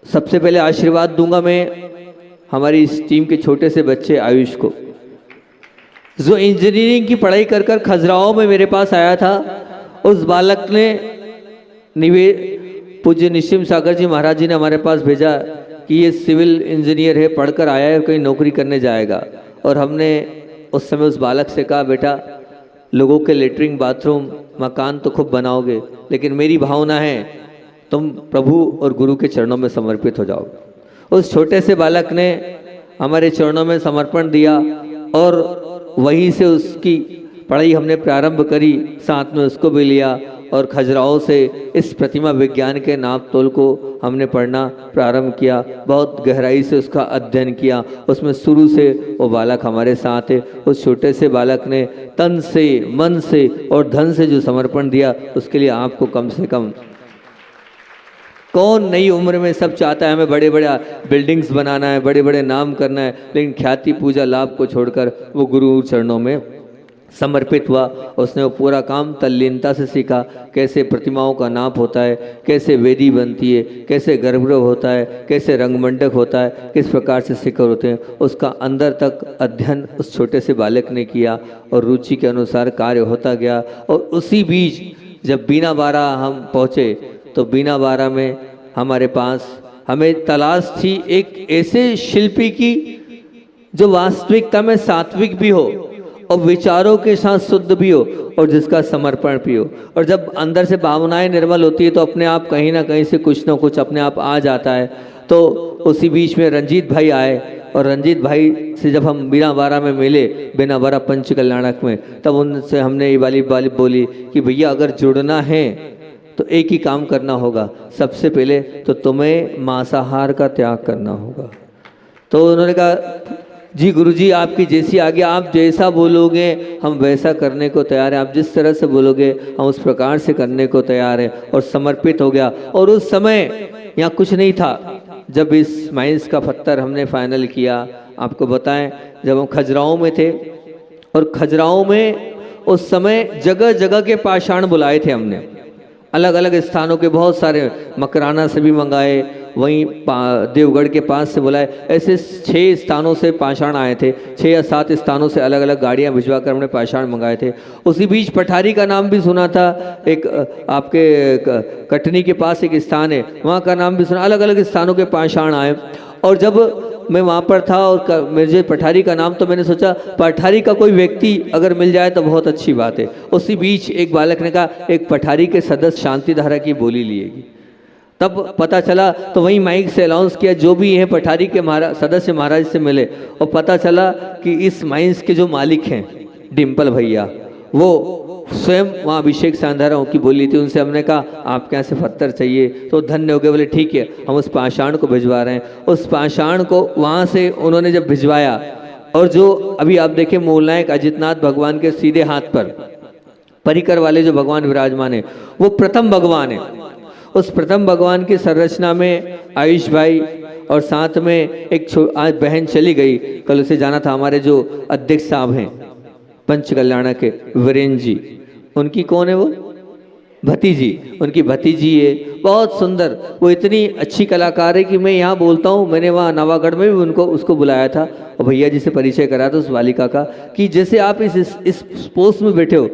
सबसे पहले आशीर्वाद दूंगा मैं हमारी इस टीम के छोटे से बच्चे आयुष को, जो इंजीनियरिंग की पढ़ाई कर कर खजुराहो में मेरे पास आया था। उस बालक ने पूज्य निशिम सागर जी महाराज जी ने हमारे पास भेजा कि ये सिविल इंजीनियर है, पढ़कर आया है, कहीं नौकरी करने जाएगा। और हमने उस समय उस बालक से कहा, बेटा लोगों के लेटरिन बाथरूम मकान तो खूब बनाओगे, लेकिन मेरी भावना है तुम प्रभु और गुरु के चरणों में समर्पित हो जाओ। उस छोटे से बालक ने हमारे चरणों में समर्पण दिया और वहीं से उसकी पढ़ाई हमने प्रारंभ करी, साथ में उसको भी लिया और खजुराहो से इस प्रतिमा विज्ञान के नाप तोल को हमने पढ़ना प्रारंभ किया। बहुत गहराई से उसका अध्ययन किया, उसमें शुरू से वो बालक हमारे साथ है। उस छोटे से बालक ने तन से, मन से और धन से जो समर्पण दिया, उसके लिए आपको कम से कम, कौन नई उम्र में सब चाहता है हमें बड़े बड़े बिल्डिंग्स बनाना है, बड़े बड़े नाम करना है, लेकिन ख्याति पूजा लाभ को छोड़कर वो गुरु चरणों में समर्पित हुआ। उसने वो पूरा काम तल्लीनता से सीखा, कैसे प्रतिमाओं का नाप होता है, कैसे वेदी बनती है, कैसे गर्भगृह होता है, कैसे रंगमंडक होता है, किस प्रकार से शिखर होते हैं, उसका अंदर तक अध्ययन उस छोटे से बालक ने किया और रुचि के अनुसार कार्य होता गया। और उसी बीच जब बीना बारा हम पहुँचे तो बीना बारा में हमारे पास हमें तलाश थी एक ऐसे शिल्पी की जो वास्तविकता में सात्विक भी हो और विचारों के साथ शुद्ध भी हो और जिसका समर्पण भी हो। और जब अंदर से भावनाएं निर्मल होती है तो अपने आप कहीं ना कहीं से कुछ ना कुछ अपने आप आ जाता है। तो उसी बीच में रंजीत भाई आए और रंजीत भाई से जब हम बीना बारा में मिले, बीना बारा पंच कल्याणक में, तब उनसे हमने ये वाली बोली कि भैया अगर जुड़ना है तो एक ही काम करना होगा, सबसे पहले तो तुम्हें मांसाहार का त्याग करना होगा। तो उन्होंने कहा जी गुरुजी आपकी जैसी आज्ञा, आप जैसा बोलोगे हम वैसा करने को तैयार हैं, आप जिस तरह से बोलोगे हम उस प्रकार से करने को तैयार हैं। और समर्पित हो गया। और उस समय यहाँ कुछ नहीं था। जब इस माइंस का पत्थर हमने फाइनल किया, आपको बताएं जब हम खजुराहो में थे, और खजुराहो में उस समय जगह जगह के पाषाण बुलाए थे हमने, अलग अलग स्थानों के बहुत सारे, मकराना से भी मंगाए, वहीं देवगढ़ के पास से बुलाए, ऐसे 6 स्थानों से पाषाण आए थे। 6 या 7 स्थानों से अलग अलग गाड़ियां भिजवा कर हमने पाषाण मंगाए थे। उसी बीच पठारी का नाम भी सुना था, एक आपके कटनी के पास एक स्थान है, वहाँ का नाम भी सुना। अलग अलग स्थानों के पाषाण आए। और जब मैं वहाँ पर था और मुझे पठारी का नाम, तो मैंने सोचा पठारी का कोई व्यक्ति अगर मिल जाए तो बहुत अच्छी बात है। उसी बीच एक बालक ने कहा एक पठारी के सदस्य शांतिधारा की बोली लिएगी। तब पता चला, तो वहीं माइक से अनाउंस किया जो भी है पठारी के सदस्य महाराज से मिले, और पता चला कि इस माइंस के जो मालिक हैं डिम्पल भैया, वो स्वयं वहाँ अभिषेक शानदारों की बोली थी। उनसे हमने कहा आपके यहाँ से पत्थर चाहिए, तो धन्य हो गए, बोले ठीक है हम उस पाषाण को भिजवा रहे हैं। उस पाषाण को वहाँ से उन्होंने जब भिजवाया, और जो अभी आप देखें मूलनायक अजितनाथ भगवान के सीधे हाथ पर परिकर वाले जो भगवान विराजमान है, वो प्रथम भगवान है। उस प्रथम भगवान की संरचना में आयुष भाई और साथ में एक आज बहन चली गई, कल उसे जाना था, हमारे जो अध्यक्ष साहब हैं पंच कल्याण के वीरेंद्र जी, उनकी कौन है वो भतीजी, उनकी भतीजी है, बहुत सुंदर, वो इतनी अच्छी कलाकार है कि मैं यहाँ बोलता हूँ, मैंने वहाँ नवागढ़ में भी उसको बुलाया था और भैया जी से परिचय करा था उस बालिका का, कि जैसे आप इस पोस्ट में बैठे हो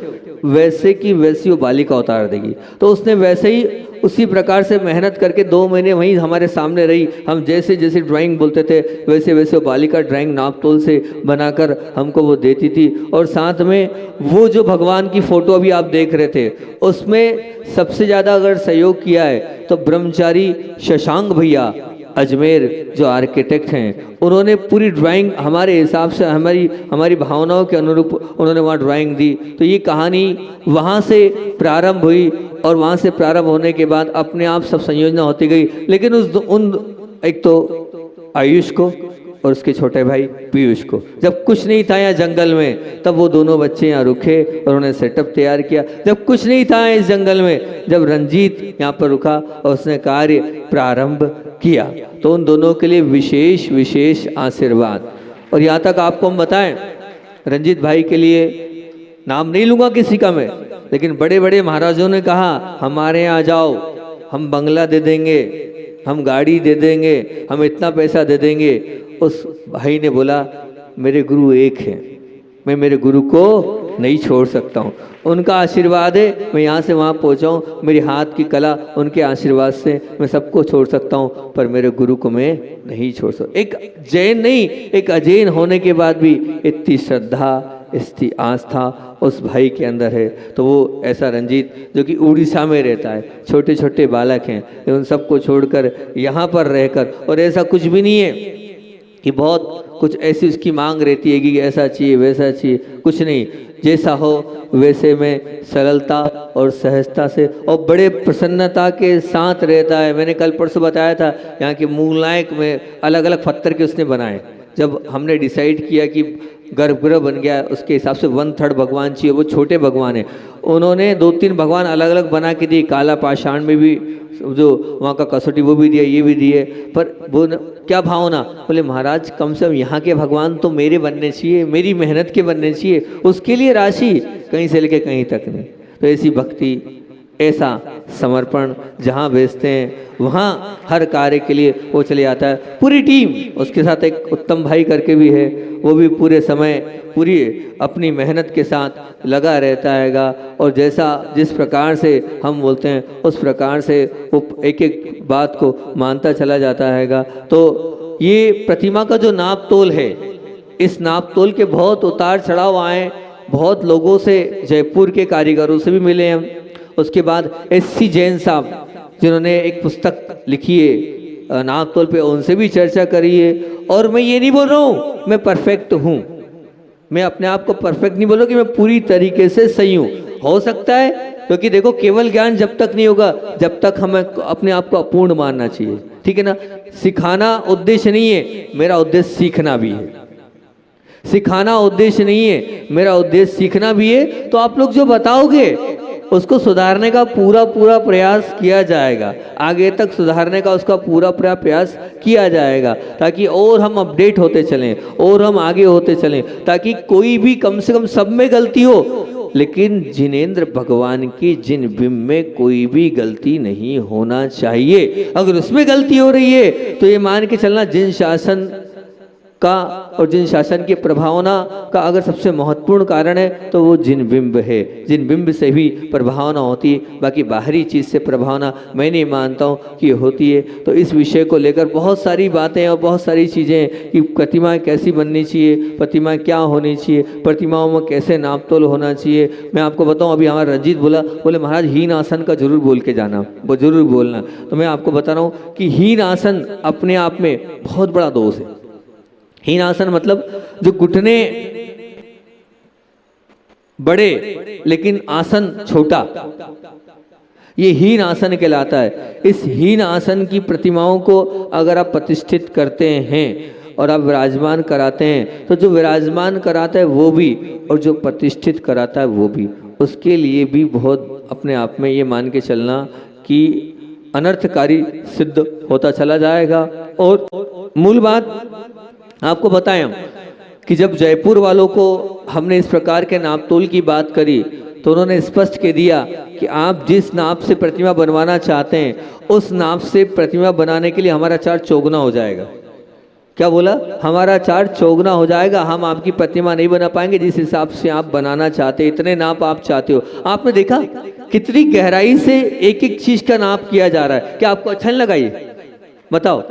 वैसे की वैसी वो बालिका उतार देगी। तो उसने वैसे ही उसी प्रकार से मेहनत करके 2 महीने वहीं हमारे सामने रही। हम जैसे जैसे ड्राइंग बोलते थे वैसे वैसे वो बालिका ड्राइंग नाप तोल से बनाकर हमको वो देती थी। और साथ में वो जो भगवान की फोटो अभी आप देख रहे थे, उसमें सबसे ज़्यादा अगर सहयोग किया है तो ब्रह्मचारी शशांक भैया अजमेर जो आर्किटेक्ट हैं, उन्होंने पूरी ड्राइंग हमारे हिसाब से हमारी भावनाओं के अनुरूप उन्होंने वहाँ ड्राइंग दी। तो ये कहानी वहाँ से प्रारंभ हुई और वहाँ से प्रारंभ होने के बाद अपने आप सब संयोजना होती गई। लेकिन एक तो आयुष को और उसके छोटे भाई पीयूष को जब कुछ नहीं था यहाँ जंगल में, तब वो दोनों बच्चे यहाँ रुके और उन्होंने सेटअप तैयार किया। जब कुछ नहीं था इस जंगल में, जब रंजीत यहाँ पर रुका और उसने कार्य प्रारंभ किया, तो उन दोनों के लिए विशेष विशेष आशीर्वाद। और यहाँ तक आपको हम बताएं, रंजीत भाई के लिए नाम नहीं लूँगा किसी का मैं, लेकिन बड़े बड़े महाराजों ने कहा हमारे यहाँ जाओ, हम बंगला दे देंगे, हम गाड़ी दे देंगे, हम इतना पैसा दे देंगे। उस भाई ने बोला मेरे गुरु एक हैं, मैं मेरे गुरु को नहीं छोड़ सकता हूँ, उनका आशीर्वाद है मैं यहाँ से वहाँ पहुँचा हूँ, मेरे हाथ की कला उनके आशीर्वाद से मैं सबको छोड़ सकता हूँ, पर मेरे गुरु को मैं नहीं छोड़ सकता। एक जैन नहीं, एक अजैन होने के बाद भी इतनी श्रद्धा, इतनी आस्था उस भाई के अंदर है। तो वो ऐसा रंजीत जो कि उड़ीसा में रहता है, छोटे छोटे बालक हैं, उन सबको छोड़कर यहाँ पर रहकर, और ऐसा कुछ भी नहीं है कि बहुत कुछ ऐसी उसकी मांग रहती है कि ऐसा चाहिए वैसा चाहिए, कुछ नहीं, जैसा हो वैसे में सरलता और सहजता से और बड़े प्रसन्नता के साथ रहता है। मैंने कल परसों बताया था यहाँ के मूलनायक में अलग अलग पत्थर के उसने बनाए। जब हमने डिसाइड किया कि गर्भगृह बन गया, उसके हिसाब से 1/3 भगवान चाहिए, वो छोटे भगवान हैं, उन्होंने 2-3 भगवान अलग अलग बना के दिए, काला पाषाण में भी जो वहाँ का कसौटी वो भी दिया, ये भी दिए, पर वो क्या भावना, बोले महाराज कम से कम यहाँ के भगवान तो मेरे बनने चाहिए, मेरी मेहनत के बनने चाहिए, उसके लिए राशि कहीं से लेके कहीं तक नहीं। तो ऐसी भक्ति, ऐसा समर्पण जहाँ भेजते हैं वहाँ हर कार्य के लिए वो चले जाता है। पूरी टीम उसके साथ, एक उत्तम भाई करके भी है, वो भी पूरे समय पूरी अपनी मेहनत के साथ लगा रहता हैगा, और जैसा जिस प्रकार से हम बोलते हैं उस प्रकार से वो एक एक बात को मानता चला जाता हैगा। तो ये प्रतिमा का जो नाप तोल है, इस नाप तोल के बहुत उतार चढ़ाव आए, बहुत लोगों से, जयपुर के कारीगरों से भी मिले हम, उसके बाद SC जैन साहब जिन्होंने एक पुस्तक लिखी है नाप तोल पे, उनसे भी चर्चा करी है। और मैं ये नहीं बोल रहा हूँ मैं परफेक्ट हूँ, मैं अपने आप को परफेक्ट नहीं बोल रहा कि मैं पूरी तरीके से सही हूँ, हो सकता है, क्योंकि देखो केवल ज्ञान जब तक नहीं होगा जब तक हमें अपने आप को अपूर्ण मानना चाहिए, ठीक है ना। सिखाना उद्देश्य नहीं है, मेरा उद्देश्य सीखना भी है। सिखाना उद्देश्य नहीं है, मेरा उद्देश्य सीखना भी है। तो आप लोग जो बताओगे उसको सुधारने का पूरा प्रयास किया जाएगा, आगे तक सुधारने का उसका पूरा प्रयास किया जाएगा, ताकि और हम अपडेट होते चलें और हम आगे होते चलें, ताकि कोई भी, कम से कम सब में गलती हो, लेकिन जिनेंद्र भगवान की जिन बिंब में कोई भी गलती नहीं होना चाहिए। अगर उसमें गलती हो रही है तो ये मान के चलना जिन शासन का और जिन शासन की प्रभावना का अगर सबसे महत्वपूर्ण कारण है तो वो जिन बिंब है, जिन बिंब से भी प्रभावना होती है, बाकी बाहरी चीज़ से प्रभावना मैं नहीं मानता हूँ कि होती है। तो इस विषय को लेकर बहुत सारी बातें और बहुत सारी चीज़ें कि प्रतिमाएं कैसी बननी चाहिए, प्रतिमाएं क्या होनी चाहिए, प्रतिमाओं में कैसे नाप तोल होना चाहिए। मैं आपको बताऊँ, अभी हमारा रंजीत बोले महाराज हीन आसन का जरूर बोल के जाना, वो जरूर बोलना। तो मैं आपको बता रहा हूँ कि हीन आसन अपने आप में बहुत बड़ा दोष है। हीन आसन मतलब जो घुटने बड़े लेकिन आसन छोटा, ये हीन आसन कहलाता है। इस हीन आसन की प्रतिमाओं को अगर आप प्रतिष्ठित करते हैं और आप विराजमान कराते हैं, तो जो विराजमान कराता है वो भी और जो प्रतिष्ठित कराता है वो भी, उसके लिए भी बहुत अपने आप में ये मान के चलना कि अनर्थकारी सिद्ध होता चला जाएगा। और मूल बात आपको बताएं हम कि जब जयपुर वालों को हमने इस प्रकार के नाप तोल की बात करी तो उन्होंने स्पष्ट कह दिया कि आप जिस नाप से प्रतिमा बनवाना चाहते हैं उस नाप से प्रतिमा बनाने के लिए हमारा चार्ज चौगुना हो जाएगा। क्या बोला? हमारा चार्ज चौगुना हो जाएगा, हम आपकी प्रतिमा नहीं बना पाएंगे जिस हिसाब से आप बनाना चाहते हैं, इतने नाप आप चाहते हो। आपने देखा कितनी गहराई से एक एक चीज का नाप किया जा रहा है। क्या आपको अच्छा नहीं लगा ये? बताओ,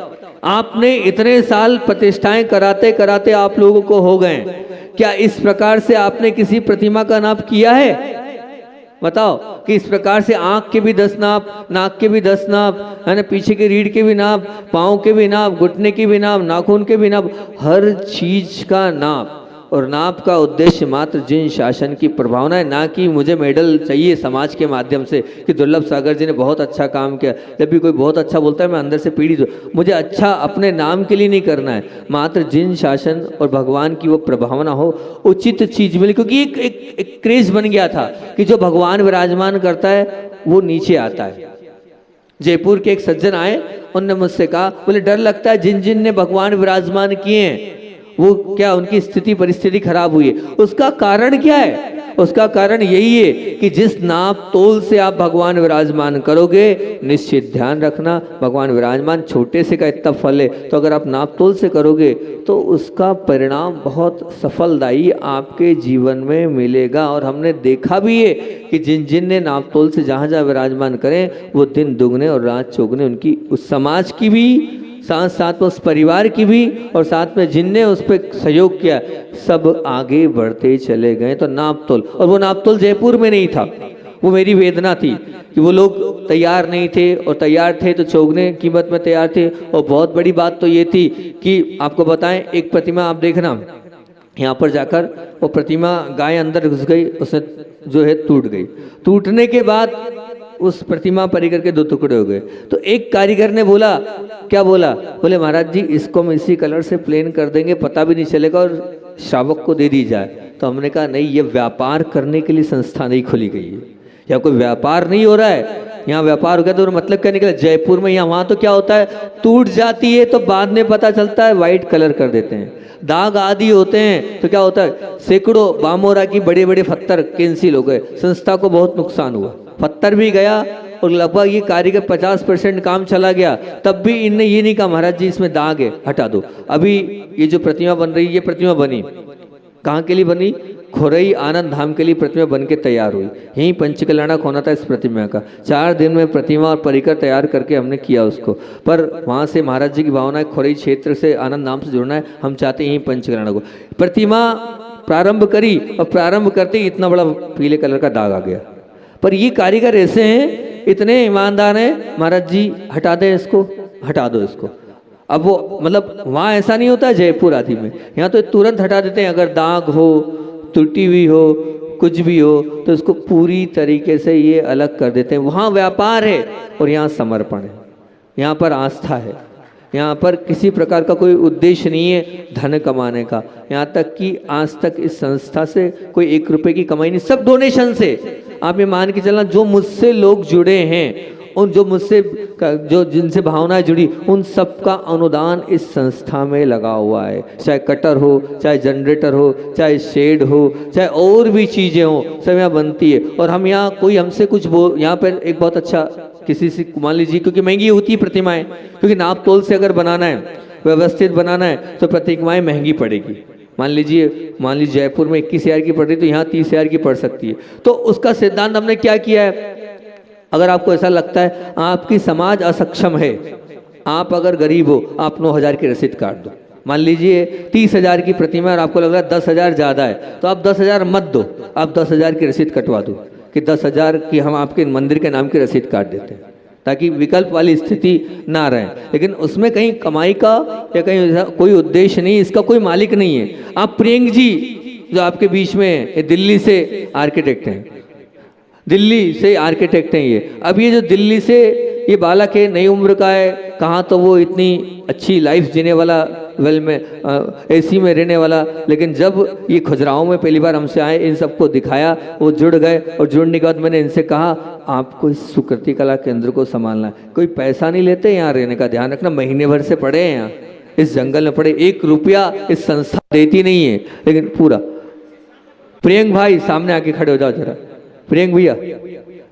आपने इतने साल प्रतिष्ठाएं कराते कराते आप लोगों को हो गए, क्या इस प्रकार से आपने किसी प्रतिमा का नाप किया है? बताओ कि इस प्रकार से आंख के भी 10 नाप, नाक के भी 10 नाप, है ना, पीछे के रीढ़ के भी नाप, पाँव के भी नाप, घुटने के भी नाप, नाखून के भी नाप, हर चीज का नाप। और नाप का उद्देश्य मात्र जिन शासन की प्रभावना है, ना कि मुझे मेडल चाहिए समाज के माध्यम से कि दुर्लभ सागर जी ने बहुत अच्छा काम किया। जब भी कोई बहुत अच्छा बोलता है मैं अंदर से पीड़ित हूँ, मुझे अच्छा अपने नाम के लिए नहीं करना है, मात्र जिन शासन और भगवान की वो प्रभावना हो, उचित चीज मिले। क्योंकि एक क्रेज बन गया था कि जो भगवान विराजमान करता है वो नीचे आता है। जयपुर के एक सज्जन आए, उनने मुझसे कहा, बोले डर लगता है जिन जिन ने भगवान विराजमान किए हैं वो क्या उनकी स्थिति परिस्थिति खराब हुई है, उसका कारण क्या है? उसका कारण यही है कि जिस नाप तोल से आप भगवान विराजमान करोगे, निश्चित ध्यान रखना भगवान विराजमान छोटे से का इतना फल है, तो अगर आप नाप तोल से करोगे तो उसका परिणाम बहुत सफलदायी आपके जीवन में मिलेगा। और हमने देखा भी है कि जिन जिन ने नाप तोल से जहाँ जहाँ विराजमान करें, वो दिन दुगने और रात चौगुने उनकी उस समाज की भी, साथ साथ में उस परिवार की भी, और साथ में जिनने उस पर सहयोग किया, सब आगे बढ़ते चले गए। तो नाप तोल, और वो नाप तोल जयपुर में नहीं था, वो मेरी वेदना थी कि वो लोग तैयार नहीं थे, और तैयार थे तो चौगने कीमत में तैयार थे। और बहुत बड़ी बात तो ये थी कि आपको बताएं, एक प्रतिमा आप देखना, यहाँ पर जाकर वो प्रतिमा गाय अंदर घुस गई, उसने जो है टूट गई। टूटने के बाद उस प्रतिमा परिकर के 2 टुकड़े हो गए। तो एक कारीगर ने बोला, क्या बोला? बोले महाराज जी इसको हम इसी कलर से प्लेन कर देंगे, पता भी नहीं चलेगा, और श्रावक को दे दी जाए। तो हमने कहा नहीं, ये व्यापार करने के लिए संस्था नहीं खोली गई है, या कोई व्यापार नहीं हो रहा है। यहाँ व्यापार हो गया तो मतलब क्या निकला? जयपुर में या वहाँ तो क्या होता है, टूट जाती है तो बाद में पता चलता है, वाइट कलर कर देते हैं। दाग आदि होते हैं तो क्या होता है, सैकड़ों बामोरा की बड़े बड़े पत्थर कैंसिल हो गए, संस्था को बहुत नुकसान हुआ, पत्थर भी गया, और लगभग ये कारीगर 50% काम चला गया। तब भी इनने ये नहीं कहा महाराज जी इसमें दाग है, हटा दो। अभी ये जो प्रतिमा बन रही है, ये प्रतिमा बनी कहाँ के लिए बनी? खोरई आनंद धाम के लिए प्रतिमा बन के तैयार हुई। यहीं पंचकल्याणक होना था इस प्रतिमा का। 4 दिन में प्रतिमा और परिकर तैयार करके हमने किया उसको। पर वहाँ से महाराज जी की भावना है खोरई क्षेत्र से आनंद धाम से जुड़ना है, हम चाहते हैं यहीं पंचकल्याणक को। प्रतिमा प्रारंभ करी, और प्रारंभ करते ही इतना बड़ा पीले कलर का दाग आ गया। पर ये कारीगर ऐसे हैं, इतने ईमानदार हैं, महाराज जी हटा दें इसको, हटा दो इसको। अब वो मतलब वहाँ ऐसा नहीं होता है जयपुर आदि में, यहाँ तो तुरंत हटा देते हैं। अगर दाग हो, टूटी हुई हो, कुछ भी हो, तो इसको पूरी तरीके से ये अलग कर देते हैं। वहाँ व्यापार है और यहाँ समर्पण है, यहाँ पर आस्था है, यहाँ पर किसी प्रकार का कोई उद्देश्य नहीं है धन कमाने का। यहाँ तक कि आज तक इस संस्था से कोई 1 रुपए की कमाई नहीं, सब डोनेशन से। आप ये मान के चलना, जो मुझसे लोग जुड़े हैं, उन जो मुझसे जो जिनसे भावनाएं जुड़ी, उन सब का अनुदान इस संस्था में लगा हुआ है। चाहे कटर हो, चाहे जनरेटर हो, चाहे शेड हो, चाहे और भी चीज़ें हो, सब यहाँ बनती है। और हम यहाँ कोई हमसे कुछ यहाँ पर एक बहुत अच्छा किसी से मान लीजिए, क्योंकि महंगी होती है प्रतिमाएं, क्योंकि नाप तोल से अगर बनाना है, व्यवस्थित बनाना है, तो प्रतिमाएं महंगी पड़ेगी। मान लीजिए जयपुर में 21,000 की पड़ रही, तो यहाँ 30,000 की पड़ सकती है। तो उसका सिद्धांत हमने क्या किया है, अगर आपको ऐसा लगता है आपकी समाज असक्षम है, आप अगर गरीब हो, आप 9,000 की रसीद काट दो। मान लीजिए 30,000 की प्रतिमा और आपको लग रहा है 10,000 ज़्यादा है, तो आप 10,000 मत दो, आप 10,000 की रसीद कटवा दो कि 10,000 की हम आपके मंदिर के नाम की रसीद काट देते हैं, ताकि विकल्प वाली स्थिति ना रहे। लेकिन उसमें कहीं कमाई का या कहीं कोई उद्देश्य नहीं, इसका कोई मालिक नहीं है। आप प्रियंक जी जो आपके बीच में है, दिल्ली से आर्किटेक्ट हैं, दिल्ली से आर्किटेक्ट हैं ये। अब ये जो दिल्ली से ये बालक है, नई उम्र का है, कहाँ तो वो इतनी अच्छी लाइफ जीने वाला, वेल में एसी में रहने वाला, लेकिन जब ये खजुराहो में पहली बार हमसे आए, इन सबको दिखाया, वो जुड़ गए। और जुड़ने के बाद मैंने इनसे कहा आपको इस सुकृति कला केंद्र को संभालना है, कोई पैसा नहीं लेते यहाँ रहने का, ध्यान रखना, महीने भर से पड़े हैं यहाँ, इस जंगल में पड़े, 1 रुपया इस संस्था देती नहीं है, लेकिन पूरा। प्रियंक भाई सामने आके खड़े हो जाओ जरा, प्रियंक भैया,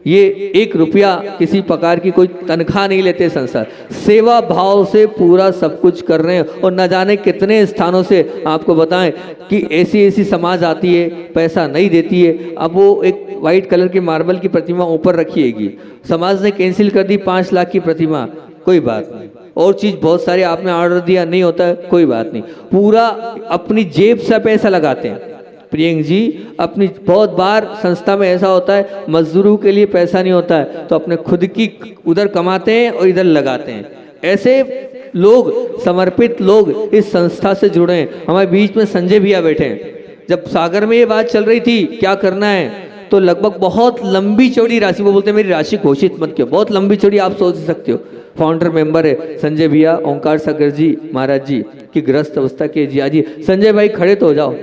ये 1 रुपया किसी प्रकार की कोई तनख्वाह नहीं लेते संस्था, सेवा भाव से पूरा सब कुछ कर रहे हैं। और न जाने कितने स्थानों से आपको बताएं कि ऐसी समाज आती है, पैसा नहीं देती है। अब वो एक वाइट कलर की मार्बल की प्रतिमा ऊपर रखिएगी, समाज ने कैंसिल कर दी 5 लाख की प्रतिमा, कोई बात नहीं। और चीज़ बहुत सारी आपने ऑर्डर दिया, नहीं होता है, कोई बात नहीं, पूरा अपनी जेब से पैसा लगाते हैं। प्रियंक जी अपनी, बहुत बार संस्था में ऐसा होता है मजदूरों के लिए पैसा नहीं होता है, तो अपने खुद की उधर कमाते हैं और इधर लगाते हैं। ऐसे लोग, समर्पित लोग इस संस्था से जुड़े हैं। हमारे बीच में संजय भैया बैठे हैं। जब सागर में ये बात चल रही थी क्या करना है, तो लगभग बहुत लंबी चौड़ी राशि, वो बोलते हैं मेरी राशि घोषित मत किया, बहुत लंबी चौड़ी आप सोच सकते हो। फाउंडर मेंबर है संजय भैया, ओंकार सागर जी महाराज जी की ग्रस्त अवस्था के जी। आज संजय भाई खड़े तो हो जाओ,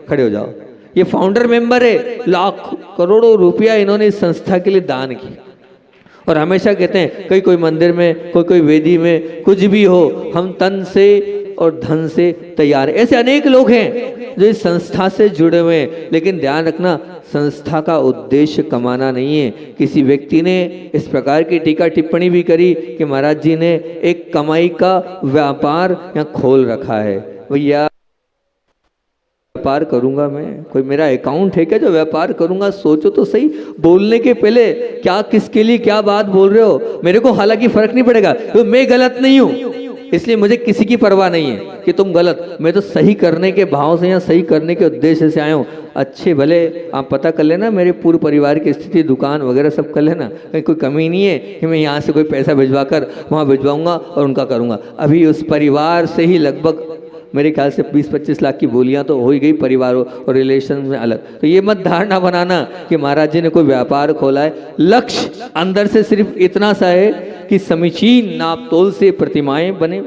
खड़े हो जाओ। ये फाउंडर मेंबर है, लाख करोड़ों रुपया इन्होंने इस संस्था के लिए दान की। और हमेशा कहते हैं कोई मंदिर में, कोई वेदी में, कुछ भी हो, हम तन से और धन से तैयार है। ऐसे अनेक लोग हैं जो इस संस्था से जुड़े हुए हैं, लेकिन ध्यान रखना संस्था का उद्देश्य कमाना नहीं है। किसी व्यक्ति ने इस प्रकार की टीका टिप्पणी भी करी कि महाराज जी ने एक कमाई का व्यापार यहाँ खोल रखा है। भैया व्यापार करूंगा मैं, कोई मेरा अकाउंट है क्या जो व्यापार करूंगा? सोचो तो सही, बोलने के पहले क्या किसके लिए क्या बात बोल रहे हो। मेरे को हालांकि फर्क नहीं पड़ेगा, तो मैं गलत नहीं हूं, इसलिए मुझे किसी की परवाह नहीं है कि तुम गलत। मैं तो सही करने के भाव से या सही करने के उद्देश्य से आया हूँ। अच्छे भले आप पता कर लेना मेरे पूरे परिवार की स्थिति, दुकान वगैरह सब कर लेना, कहीं कोई कमी नहीं है कि मैं यहाँ से कोई पैसा भिजवा कर वहाँ भिजवाऊंगा और उनका करूँगा। अभी उस परिवार से ही लगभग मेरे ख्याल से 20-25 लाख की बोलियां तो हो ही गई परिवारों और रिलेशन में अलग। तो ये मत धारणा बनाना कि महाराज जी ने कोई व्यापार खोला है। लक्ष्य अंदर से सिर्फ इतना सा है कि समीचीन नाप तोल से प्रतिमाएं बने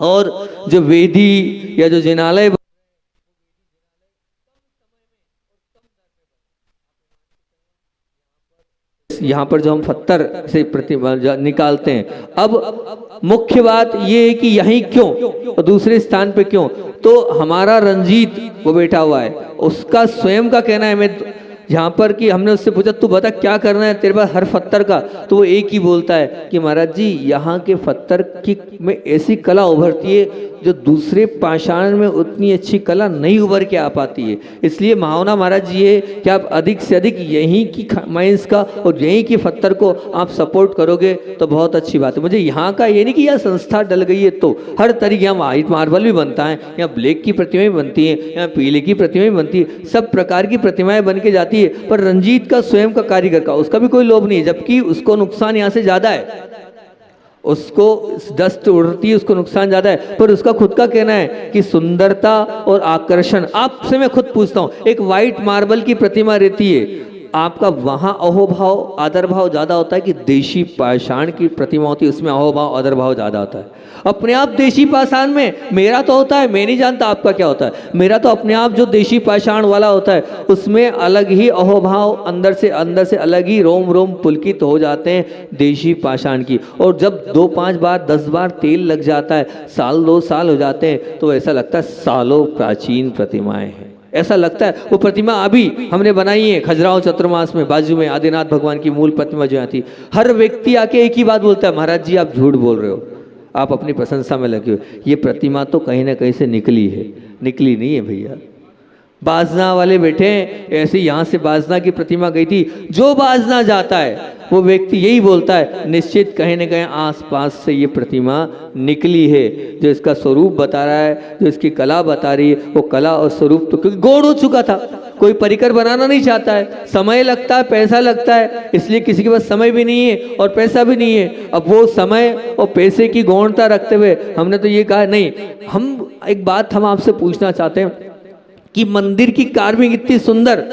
और जो वेदी या जो जिनालय यहाँ पर जो हम पत्थर से प्रतिमा निकालते हैं। अब मुख्य बात ये है कि यहीं क्यों और दूसरे स्थान पे क्यों? तो हमारा रंजीत वो बैठा हुआ है, उसका स्वयं का कहना है, मैं यहाँ पर कि हमने उससे पूछा तू बता क्या करना है तेरे पास हर पत्थर का, तो वो एक ही बोलता है कि महाराज जी यहाँ के पत्थर की में ऐसी कला उभरती है जो दूसरे पाषाण में उतनी अच्छी कला नहीं उभर के आ पाती है। इसलिए भावना महाराज जी है कि आप अधिक से अधिक यहीं की माइंस का और यहीं की पत्थर को आप सपोर्ट करोगे तो बहुत अच्छी बात है। मुझे यहाँ का ये नहीं कि यह संस्था डल गई है तो हर तरीके, यहाँ व्हाइट मार्बल भी बनता है, यहाँ ब्लैक की प्रतिमाएं बनती हैं, यहाँ पीले की प्रतिमाएं बनती है, सब प्रकार की प्रतिमाएं बन के जाती है। पर रंजीत का स्वयं का कारीगर का उसका भी कोई लोभ नहीं है, जबकि उसको नुकसान यहाँ से ज्यादा है, उसको डस्ट उड़ती है, उसको नुकसान ज्यादा है। पर उसका खुद का कहना है कि सुंदरता और आकर्षण, आपसे मैं खुद पूछता हूं, एक व्हाइट मार्बल की प्रतिमा रहती है, आपका वहां अहोभाव आदर भाव ज्यादा होता है कि देशी पाषाण की प्रतिमा होती है उसमें अहोभाव आदर भाव ज्यादा होता है? अपने आप देशी पाषाण में मेरा तो होता है, मैं नहीं जानता आपका क्या होता है, मेरा तो अपने आप जो देशी पाषाण वाला होता है उसमें अलग ही अहोभाव, अंदर से अलग ही रोम रोम पुलकित हो जाते हैं देशी पाषाण की। और जब 2-5 बार 10 बार तेल लग जाता है, 1-2 साल हो जाते हैं, तो ऐसा लगता है सालों प्राचीन प्रतिमाएं हैं। ऐसा लगता है वो प्रतिमा अभी हमने बनाई है खजुराहो चतुर्मास में, बाजू में आदिनाथ भगवान की मूल प्रतिमा जो थी। हर व्यक्ति आके एक ही बात बोलता है, महाराज जी आप झूठ बोल रहे हो, आप अपनी प्रशंसा में लगे हो, ये प्रतिमा तो कहीं ना कहीं से निकली है। निकली नहीं है भैया, बाजना वाले बैठे हैं, ऐसे यहाँ से बाजना की प्रतिमा गई थी, जो बाजना जाता है वो व्यक्ति यही बोलता है निश्चित कहीं न कहीं आसपास से ये प्रतिमा निकली है। जो इसका स्वरूप बता रहा है, जो इसकी कला बता रही है, वो कला और स्वरूप तो क्योंकि गौड़ हो चुका था, कोई परिकर बनाना नहीं चाहता है, समय लगता है, पैसा लगता है, इसलिए किसी के पास समय भी नहीं है और पैसा भी नहीं है। अब वो समय और पैसे की गौणता रखते हुए हमने तो ये कहा नहीं, हम एक बात हम आपसे पूछना चाहते हैं कि मंदिर की कार्विंग इतनी सुंदर,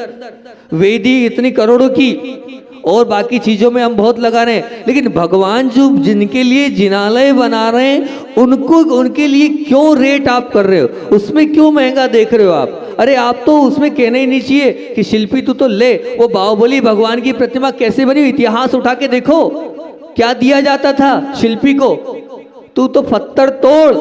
वेदी इतनी करोड़ों की और बाकी चीजों में हम बहुत लगा रहे हैं, लेकिन भगवान जो जिनके लिए जिनालय बना रहे हैं उनको, उनके लिए क्यों रेट आप कर रहे हो, उसमें क्यों महंगा देख रहे हो आप? अरे आप तो उसमें कहना ही नहीं चाहिए कि शिल्पी तू तो ले, वो बाहुबली भगवान की प्रतिमा कैसे बनी, इतिहास उठा के देखो क्या दिया जाता था शिल्पी को। तू तो पत्थर तोड़,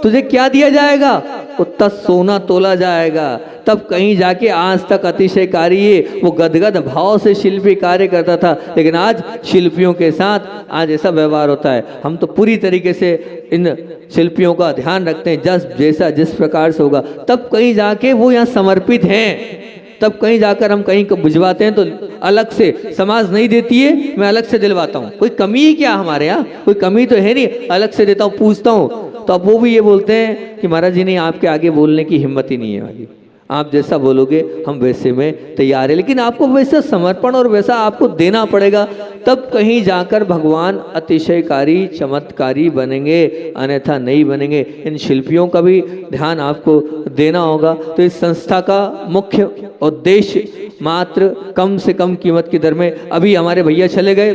तुझे क्या दिया जाएगा? उतना सोना तोला जाएगा। तब कहीं जाके आज तक अतिशयकारी है, वो गदगद भाव से शिल्पी कार्य करता था, लेकिन आज शिल्पियों के साथ आज ऐसा व्यवहार होता है। हम तो पूरी तरीके से इन शिल्पियों का ध्यान रखते हैं, जैसा जिस प्रकार से होगा तब कहीं जाके वो यहाँ समर्पित हैं। तब कहीं जाकर हम कहीं को भिजवाते हैं तो अलग से समाज नहीं देती है, मैं अलग से दिलवाता हूँ। कोई कमी ही क्या हमारे यहाँ, कोई कमी तो है नहीं, अलग से देता हूँ, पूछता हूँ। तो अब वो भी ये बोलते हैं कि महाराज जी नहीं, आपके आगे बोलने की हिम्मत ही नहीं है हमारी, आप जैसा बोलोगे हम वैसे में तैयार है, लेकिन आपको वैसा समर्पण और वैसा आपको देना पड़ेगा, तब कहीं जाकर भगवान अतिशयकारी चमत्कारी बनेंगे, अन्यथा नहीं बनेंगे। इन शिल्पियों का भी ध्यान आपको देना होगा। तो इस संस्था का मुख्य उद्देश्य मात्र कम से कम कीमत की दर में, अभी हमारे भैया चले गए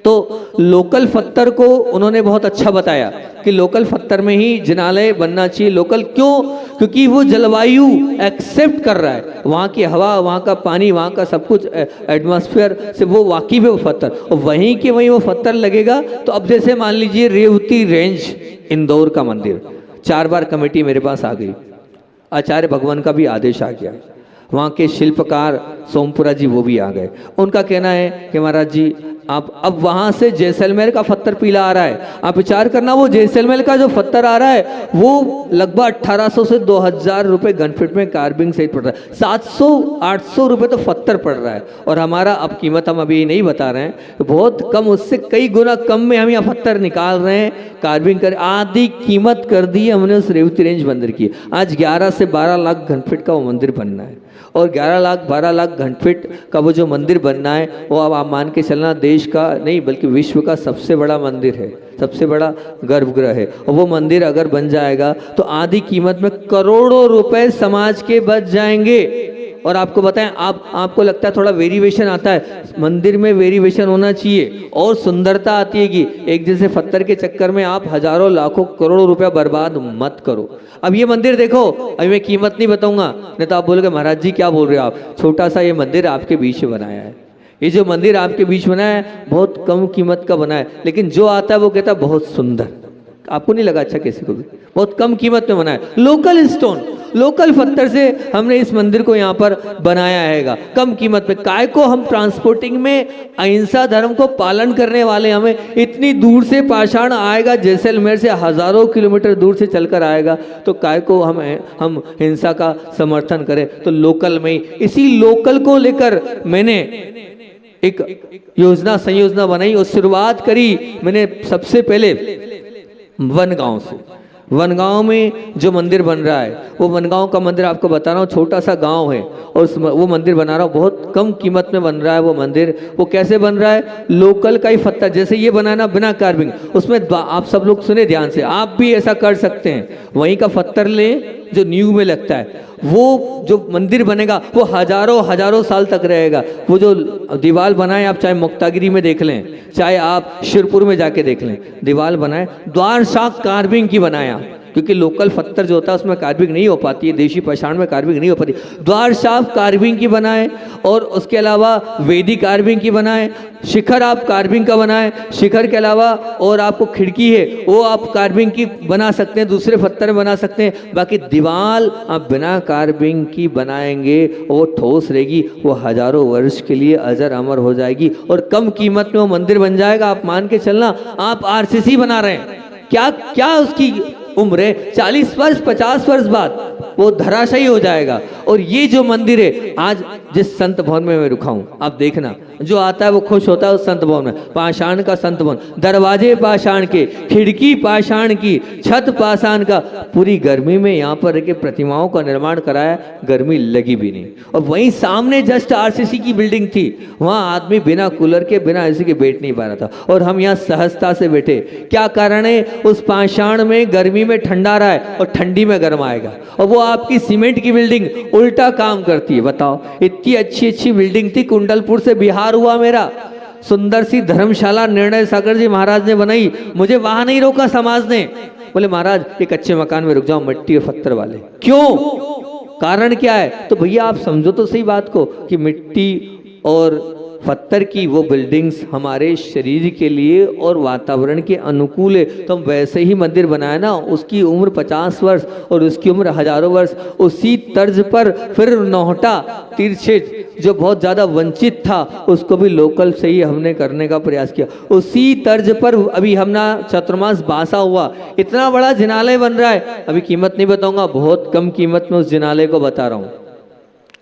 तो लोकल पत्थर को उन्होंने बहुत अच्छा बताया कि लोकल पत्थर में ही जिनालय बनना चाहिए। लोकल क्यों? क्योंकि वो जलवायु एक्सेप्ट कर रहा है, वहाँ की हवा, वहाँ का पानी, वहाँ का सब कुछ एटमॉस्फेयर से वो वाकिफ है वो पत्थर, और वहीं के वहीं वो पत्थर लगेगा। तो अब जैसे मान लीजिए रेवती रेंज इंदौर का मंदिर, 4 बार कमेटी मेरे पास आ गई, आचार्य भगवान का भी आदेश आ गया, वहाँ के शिल्पकार सोमपुरा जी वो भी आ गए। उनका कहना है कि महाराज जी आप अब वहाँ से जैसलमेर का पत्थर पीला आ रहा है, आप विचार करना वो जैसलमेर का जो पत्थर आ रहा है वो लगभग 1800 से 2000 रुपये घन फीट में कार्बिंग सहित पड़ रहा है, 700-800 रुपये तो पत्थर पड़ रहा है। और हमारा अब कीमत हम अभी नहीं बता रहे हैं, तो बहुत कम, उससे कई गुना कम में हम यहाँ पत्थर निकाल रहे हैं, कार्बिंग कर आधी कीमत कर दी हमने उस रेवती रेंज मंदिर की। आज 11 से 12 लाख घन फीट का वो मंदिर बनना है, और 11 लाख घन फीट का वो जो मंदिर बनना है वो अब आप मान के चलना देश का नहीं बल्कि विश्व का सबसे बड़ा मंदिर है, सबसे बड़ा गर्भगृह है। और वो मंदिर अगर बन जाएगा तो आधी कीमत में करोड़ों रुपए समाज के बच जाएंगे। और आपको बताएं, आपको लगता है थोड़ा वेरिएशन आता है, मंदिर में वेरिएशन होना चाहिए और सुंदरता आती है कि एक जैसे पत्थर के चक्कर में आप हजारों लाखों करोड़ों रुपया बर्बाद मत करो। अब ये मंदिर देखो, अभी मैं कीमत नहीं बताऊंगा, नहीं तो आप बोलोगे महाराज जी क्या बोल रहे हो आप, छोटा सा ये मंदिर आपके बीच में बनाया है, ये जो मंदिर आपके बीच बनाया है बहुत कम कीमत का बना है, लेकिन जो आता है वो कहता है बहुत सुंदर। आपको नहीं लगा अच्छा किसी को भी, बहुत कम कीमत में बनाया, लोकल स्टोन, लोकल पत्थर से हमने इस मंदिर को यहाँ पर बनाया हैगा कम कीमत में। काय को हम ट्रांसपोर्टिंग में अहिंसा धर्म को पालन करने वाले, हमें इतनी दूर से पाषाण आएगा, जैसलमेर से हजारों किलोमीटर दूर से चलकर आएगा, तो काय को हम हिंसा का समर्थन करें। तो लोकल में, इसी लोकल को लेकर मैंने एक योजना संयोजना बनाई और शुरुआत करी मैंने सबसे पहले वनगांव से। वनगांव में जो मंदिर बन रहा है, वो वनगांव का मंदिर आपको बता रहा हूँ, छोटा सा गांव है और वो मंदिर बना रहा हूँ, बहुत कम कीमत में बन रहा है वो मंदिर। वो कैसे बन रहा है, लोकल का ही पत्थर, जैसे ये बनाना बिना कार्बिंग, उसमें आप सब लोग सुने ध्यान से, आप भी ऐसा कर सकते हैं, वहीं का पत्थर लें जो न्यू में लगता है, वो जो मंदिर बनेगा वो हजारों साल तक रहेगा। वो जो दीवार बनाए, आप चाहे मुक्तागिरी में देख लें, चाहे आप शिरपुर में जाके देख लें, दीवार बनाए द्वार शाख कार्बिंग की बनाया, क्योंकि लोकल पत्थर जो होता है उसमें कार्बिंग नहीं हो पाती है, देशी पाषाण में कार्बिंग नहीं हो पाती, द्वार शाख कार्बिंग की बनाए, और उसके अलावा वेदी कार्बिंग की बनाए, शिखर आप कार्बिंग का बनाए, शिखर के अलावा और आपको खिड़की है वो आप कार्बिंग की बना सकते हैं, दूसरे पत्थर में बना सकते हैं, बाकी दीवार आप बिना कार्बिंग की बनाएंगे वो ठोस रहेगी, वो हजारों वर्ष के लिए अजर अमर हो जाएगी और कम कीमत में वो मंदिर बन जाएगा। आप मान के चलना, आप आरसीसी बना रहे हैं, क्या उसकी उम्र है, 40 वर्ष 50 वर्ष बाद वो धराशायी हो जाएगा। और ये जो मंदिर है, आज जिस संत भवन में मैं रुका हूँ, आप देखना, जो आता है वो खुश होता है उस संत भवन में। पाषाण का संत भवन, दरवाजे पाषाण के, खिड़की पाषाण की, छत पाषाण का, पूरी गर्मी में यहाँ पर रह के प्रतिमाओं का निर्माण कराया, गर्मी लगी भी नहीं। और वहीं सामने जस्ट आरसीसी की बिल्डिंग थी, वहाँ आदमी बिना कूलर के बिना एसी के बैठ नहीं पा रहा था, और हम यहाँ सहजता से बैठे। क्या कारण है, उस पाषाण में गर्मी में ठंडा रहा है और ठंडी में गर्म आएगा, और वो आपकी सीमेंट की बिल्डिंग उल्टा काम करती है। बताओ, इतनी अच्छी बिल्डिंग थी, कुंडलपुर से बिहार हुआ मेरा, सुंदर सी धर्मशाला निर्णय सागर जी महाराज ने बनाई, मुझे वहां नहीं रोका समाज ने, बोले महाराज एक अच्छे मकान में रुक जाओ, मिट्टी और पत्थर वाले। क्यों, कारण क्या है, तो भैया आप समझो तो सही बात को कि मिट्टी और पत्थर की वो बिल्डिंग्स हमारे शरीर के लिए और वातावरण के अनुकूल है, तो हम वैसे ही मंदिर बनाए ना, उसकी उम्र 50 वर्ष और उसकी उम्र हजारों वर्ष। उसी तर्ज पर फिर नौहटा तीर्थक्षेत्र जो बहुत ज़्यादा वंचित था, उसको भी लोकल से ही हमने करने का प्रयास किया। उसी तर्ज पर अभी हमने चतुर्मास बासा हुआ, इतना बड़ा जिनालय बन रहा है, अभी कीमत नहीं बताऊंगा, बहुत कम कीमत में उस जिनालय को बता रहा हूँ,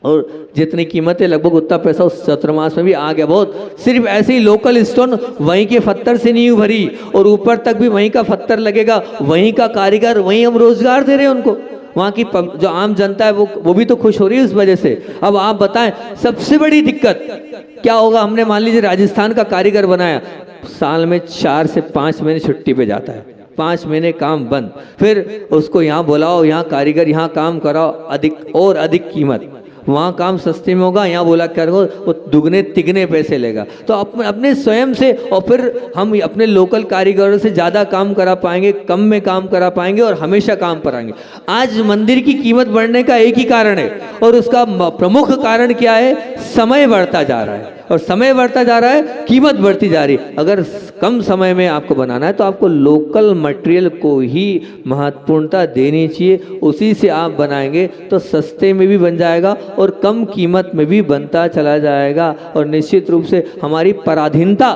और जितनी कीमत है लगभग उतना पैसा उस चतुर्मास में भी आ गया। बहुत सिर्फ ऐसे ही लोकल स्टोन वहीं के पत्थर से नींव भरी, और ऊपर तक भी वहीं का पत्थर लगेगा, वहीं का कारीगर, वहीं हम रोजगार दे रहे हैं उनको। वहाँ की जो आम जनता है वो भी तो खुश हो रही है उस वजह से। अब आप बताएं, सबसे बड़ी दिक्कत क्या होगा, हमने मान लीजिए राजस्थान का कारीगर बनाया, साल में 4 से 5 महीने छुट्टी पे जाता है, 5 महीने काम बंद, फिर उसको यहाँ बुलाओ, यहाँ कारीगर, यहाँ काम कराओ, अधिक कीमत, वहाँ काम सस्ते में होगा, यहाँ बोला क्या वो दुगने तिगने पैसे लेगा। तो अपने स्वयं से, और फिर हम अपने लोकल कारीगरों से ज़्यादा काम करा पाएंगे, कम में काम करा पाएंगे और हमेशा काम कराएंगे। आज मंदिर की कीमत बढ़ने का एक ही कारण है, और उसका प्रमुख कारण क्या है, समय बढ़ता जा रहा है। और समय बढ़ता जा रहा है, कीमत बढ़ती जा रही है। अगर कम समय में आपको बनाना है तो आपको लोकल मटेरियल को ही महत्वपूर्णता देनी चाहिए, उसी से आप बनाएंगे तो सस्ते में भी बन जाएगा और कम कीमत में भी बनता चला जाएगा और निश्चित रूप से हमारी पराधीनता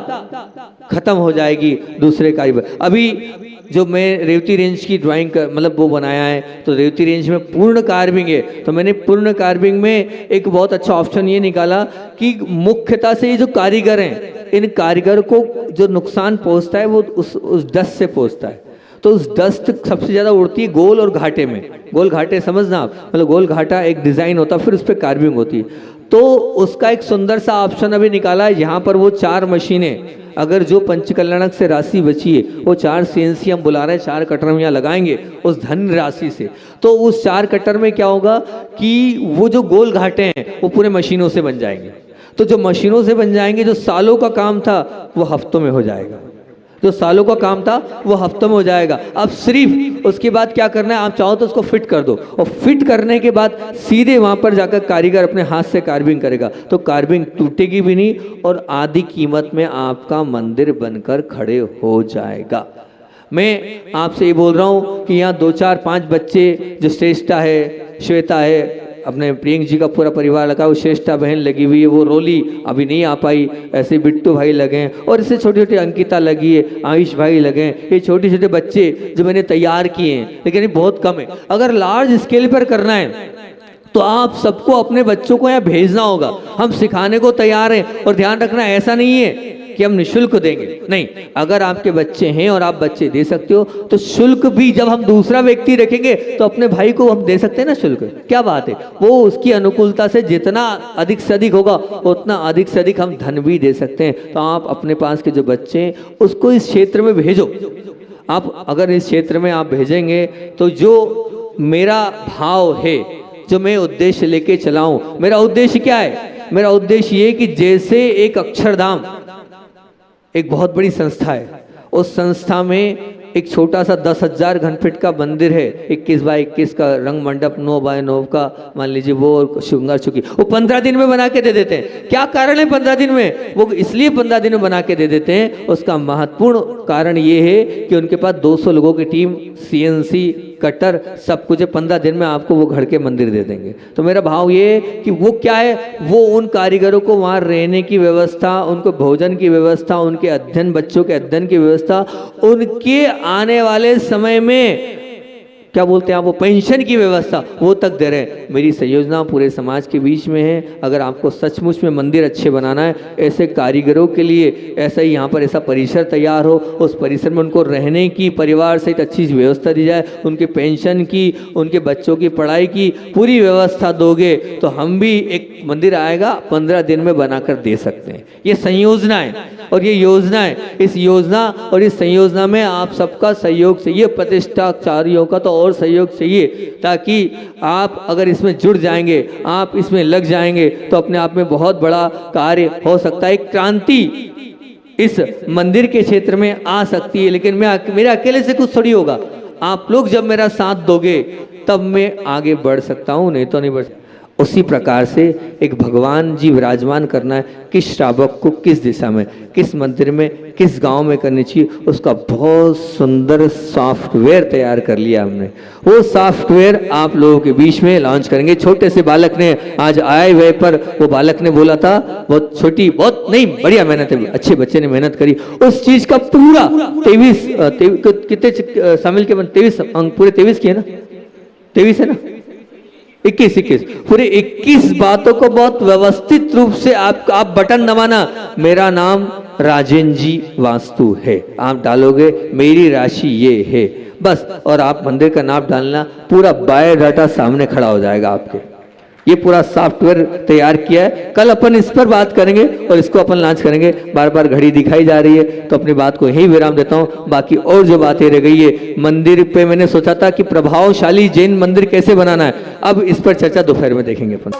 खत्म हो जाएगी दूसरे कारीगर। अभी जो मैं रेवती रेंज की ड्राइंग मतलब वो बनाया है, तो रेवती रेंज में पूर्ण कार्विंग है, तो मैंने पूर्ण कार्विंग में एक बहुत अच्छा ऑप्शन ये निकाला कि मुख्यतः से ये जो कारीगर हैं, इन कारीगर को जो नुकसान पहुंचता है वो उस डस्ट से पहुंचता है। तो उस डस्ट सबसे ज़्यादा उड़ती है गोल और घाटे में। गोल घाटे समझना आप, मतलब गोल घाटा एक डिज़ाइन होता है, फिर उस पर कार्विंग होती है। तो उसका एक सुंदर सा ऑप्शन अभी निकाला है, यहाँ पर वो 4 मशीनें, अगर जो पंचकल्याणक से राशि बची है वो 4 CNC हम बुला रहे हैं, 4 कटर हम यहाँ लगाएंगे उस धन राशि से। तो उस 4 कटर में क्या होगा कि वो जो गोल घाटे हैं वो पूरे मशीनों से बन जाएंगे। तो जो मशीनों से बन जाएंगे, जो सालों का काम था वो हफ्तों में हो जाएगा, जो सालों का काम था वो हफ्तों में हो जाएगा। अब सिर्फ उसके बाद क्या करना है, आप चाहो तो उसको फिट कर दो और फिट करने के बाद सीधे वहाँ पर जाकर कारीगर अपने हाथ से कार्विंग करेगा, तो कार्विंग टूटेगी भी नहीं और आधी कीमत में आपका मंदिर बनकर खड़े हो जाएगा। मैं आपसे ये बोल रहा हूँ कि यहाँ 2 4 5 बच्चे, जो श्रेष्ठा है, श्वेता है, अपने प्रियंक जी का पूरा परिवार लगा, वो श्रेष्ठा बहन लगी हुई है, वो रोली अभी नहीं आ पाई, ऐसे बिट्टू भाई लगे हैं और इससे छोटे छोटे अंकिता लगी है, आयुष भाई लगे हैं। ये छोटे छोटे बच्चे जो मैंने तैयार किए हैं, लेकिन ये बहुत कम है। अगर लार्ज स्केल पर करना है तो आप सबको अपने बच्चों को यहाँ भेजना होगा। हम सिखाने को तैयार हैं और ध्यान रखना, ऐसा नहीं है कि हम निःशुल्क देंगे, नहीं। अगर आपके बच्चे हैं और आप बच्चे दे सकते हो तो शुल्क भी जब हम दूसरा व्यक्ति रखेंगे तो अपने भाई को हम दे सकते हैं ना शुल्क, क्या बात है। वो उसकी अनुकूलता से जितना अधिक से अधिक होगा उतना अधिक से अधिक हम धन भी दे सकते हैं। तो आप अपने पास के जो बच्चे हैं उसको इस क्षेत्र में भेजो। आप अगर इस क्षेत्र में आप भेजेंगे तो जो मेरा भाव है, जो मैं उद्देश्य लेके चलाऊं, मेरा उद्देश्य क्या है, मेरा उद्देश्य ये कि जैसे एक अक्षरधाम एक बहुत बड़ी संस्था है, उस संस्था में एक छोटा सा 10,000 घनफीट का मंदिर है, 21 बाय 21 का, रंग मंडप 9 बाय 9 का, मान लीजिए वो, और श्रृंगार चुकी, वो 15 दिन में बना के दे देते हैं। क्या कारण है 15 दिन में? वो इसलिए 15 दिन में बना के दे देते हैं, उसका महत्वपूर्ण कारण ये है कि उनके पास 200 लोगों की टीम, CNC, कटर, सब कुछ है। 15 दिन में आपको वो घर के मंदिर दे देंगे। तो मेरा भाव ये कि वो क्या है, वो उन कारीगरों को वहाँ रहने की व्यवस्था, उनको भोजन की व्यवस्था, उनके अध्ययन, बच्चों के अध्ययन की व्यवस्था, उनके आने वाले समय में क्या बोलते हैं आप, वो पेंशन की व्यवस्था, वो तक दे रहे हैं। मेरी संयोजना पूरे समाज के बीच में है। अगर आपको सचमुच में मंदिर अच्छे बनाना है, ऐसे कारीगरों के लिए ऐसा ही यहाँ पर ऐसा परिसर तैयार हो, उस परिसर में उनको रहने की, परिवार सहित अच्छी व्यवस्था दी जाए, उनके पेंशन की, उनके बच्चों की पढ़ाई की पूरी व्यवस्था दोगे तो हम भी एक मंदिर आएगा 15 दिन में बनाकर दे सकते हैं। ये संयोजना है और ये योजना है। इस योजना और इस संयोजना में आप सबका सहयोग चाहिए, प्रतिष्ठाचार्यों का तो और सहयोग चाहिए, ताकि आप अगर इसमें जुड़ जाएंगे, आप इसमें लग जाएंगे तो अपने आप में बहुत बड़ा कार्य हो सकता है। एक क्रांति इस मंदिर के क्षेत्र में आ सकती है, लेकिन मेरे अकेले से कुछ थोड़ी होगा। आप लोग जब मेरा साथ दोगे तब मैं आगे बढ़ सकता हूँ, नहीं तो नहीं बढ़ सकता। उसी प्रकार से एक भगवान जी विराजमान करना है, किस श्रावक को किस दिशा में, किस मंदिर में, किस गांव में करनी चाहिए, उसका बहुत सुंदर सॉफ्टवेयर तैयार कर लिया हमने। वो सॉफ्टवेयर आप लोगों के बीच में लॉन्च करेंगे। छोटे से बालक ने आज आए हुए पर वो बालक ने बोला था, बहुत छोटी, बहुत नहीं, बढ़िया मेहनत है, अच्छे बच्चे ने मेहनत करी, उस चीज का पूरा 23 कितने शामिल के 23 अंक, पूरे 23 किए ना, 23 है ना, 21 पूरे 21 बातों को बहुत व्यवस्थित रूप से आप बटन दबाना, मेरा नाम राजेंद्र जी वास्तु है, आप डालोगे मेरी राशि ये है बस, और आप मंदिर का नाम डालना, पूरा बायोडाटा सामने खड़ा हो जाएगा आपके। ये पूरा सॉफ्टवेयर तैयार किया है। कल अपन इस पर बात करेंगे और इसको अपन लॉन्च करेंगे। बार बार घड़ी दिखाई जा रही है तो अपनी बात को यही विराम देता हूँ। बाकी और जो बातें रह गई है मंदिर पे, मैंने सोचा था कि प्रभावशाली जैन मंदिर कैसे बनाना है, अब इस पर चर्चा दोपहर में देखेंगे अपन।